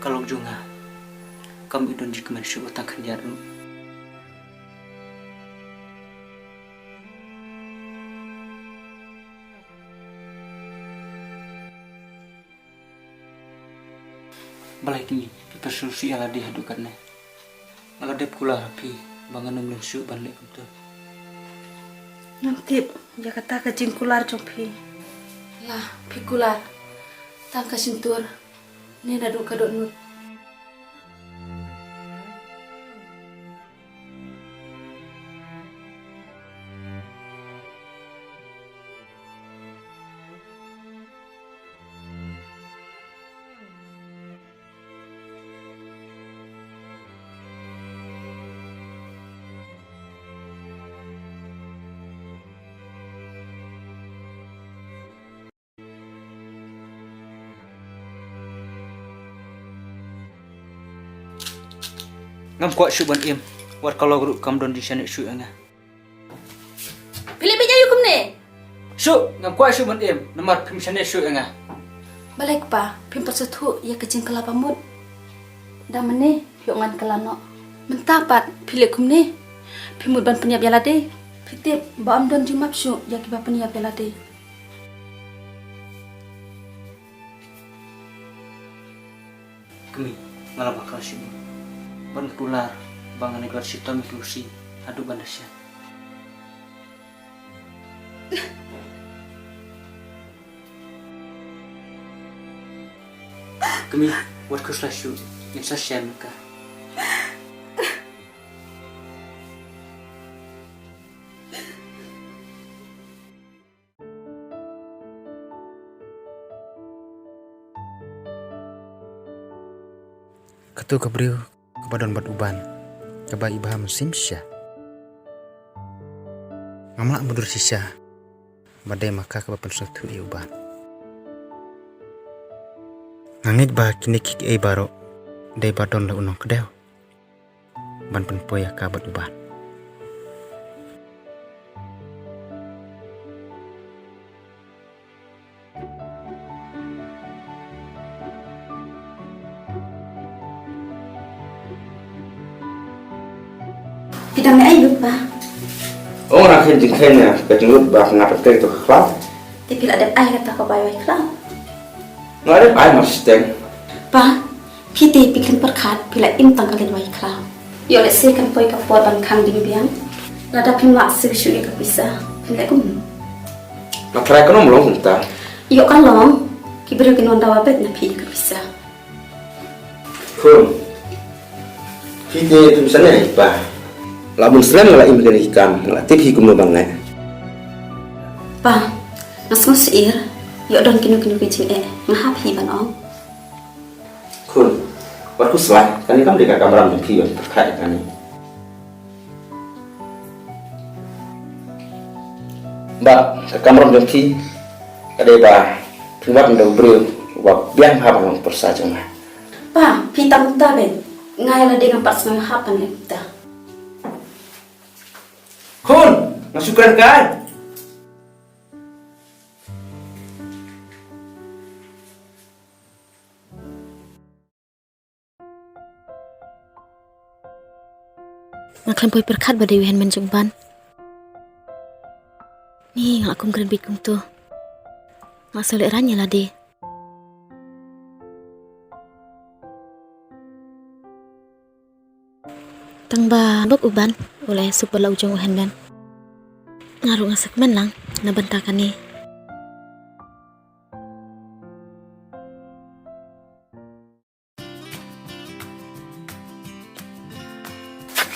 kalau junga kamu idon jika manusia utang kenyaru balai ini dipersulusi ala dihadukannya ala dep kula rapi bangan umlin syuk balik untuk Nantip, ya kata kajing kular jompi. Lah, pi kular. Tangka sentur. Ni nadu kadok nut. ngam kuat syuk ban im war kalau guru kam don di sana syuk nga Pilih bija yukum ni. syuk ngam kuat syuk ban im nomor pim sana syuk nga Balik pa, pimpa setu ya kajing kelapa mut. Dah mene, yongan kelano. Mentapat, pilih kum ni. Pimut ban penyap yalade. Pitip, baam don jimap syuk ya kiba penyap yalade. kami ngalah bakal syuk ban pular bangan negara sitam inklusi adu bandasya kami buat keslasu yang sasya mereka Ketu kebriu kepadon bat uban keba ibah musim syah ngamak mundur sisa badai maka kebapan suatu uban ngangit bah kini kik baro dai badon la unong kedeu ban penpoya kabat uban Kita me ayub pa. Orang akan jengkelnya kejenglut bah ngapain itu kelap. Tipil ada ay kata ko bayo iklam. Nggak ada air masih Pa, piti pikin perkat pila intang kalin wa iklam. Yo le se kan poi ka for ban khang ding biang. Lada pin wa se shu ka bisa. Pila kum. Nak try kan belum kita. Yo kan long. Kibru kin wanda wa bet na pi ka bisa. Kun. Kita itu misalnya apa? Labun selam nggak impian hikam nggak tip hikum lo banget. Pa, mas musir. Yo don kinu kecing ngahap hi ban ong. Kun. Waktu selah kan kamu dekat kamar mimpi yang terkait kan ini. Mbak, ke kamar mimpi ada bah tempat mendapat beri wak biang apa yang persajang. Pa, pita muta ben. Ngaya la dengan pas ngahapan kita. Kun, masukkan kan? Ngaklan poi perkat badai wihan menjumban. Ni ngalakum keren bikum tu. Ngak solek ranya lah deh. Tang ba bab uban oleh super lau jong wihan ban. Ngaruh ngasak menang nabentakan ni.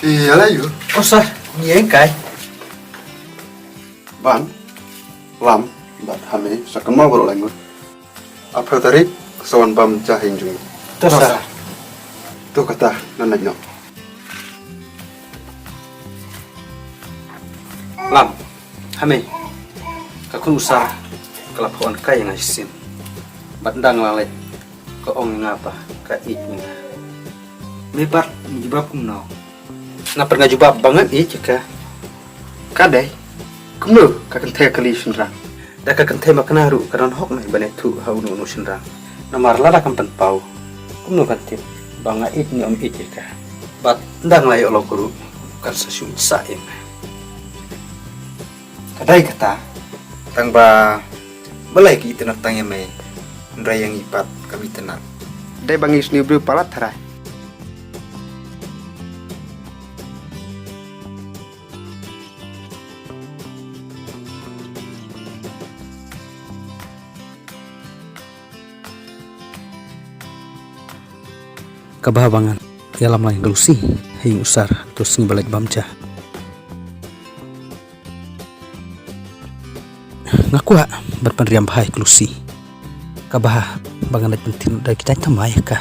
Iyalah yuk. osah ni engkai Ban, lam, bat hame, sakan mau baru lengur. Apa tarik, sawan bam cahin jung. tosah Tuh kata nanak nyok. lam hame kakun usar kelapuan kai yang asim bandang lalet ke ong ngapa ka iknya lebar jubab kumnau na pernah jubab banget jika kadai kumno kakan teh kali sunrang da kakan teh maknaru karon hok nai bane tu haunu nu sunrang namar lada kan penpau kumno kan tip banga it ni om it ka bat ndang lai olo kuru kan sa shu sa em Kadai kata tang ba balai ki itenak tang yame ndrai yang ipat kami tenak. Dai bangis ni bru palat tharai. kabahabangan ialam lain gelusi hing usar terus ngibalik bamca ngakua berpenriam bahai gelusi kabah bangan penting dari kita tamai kah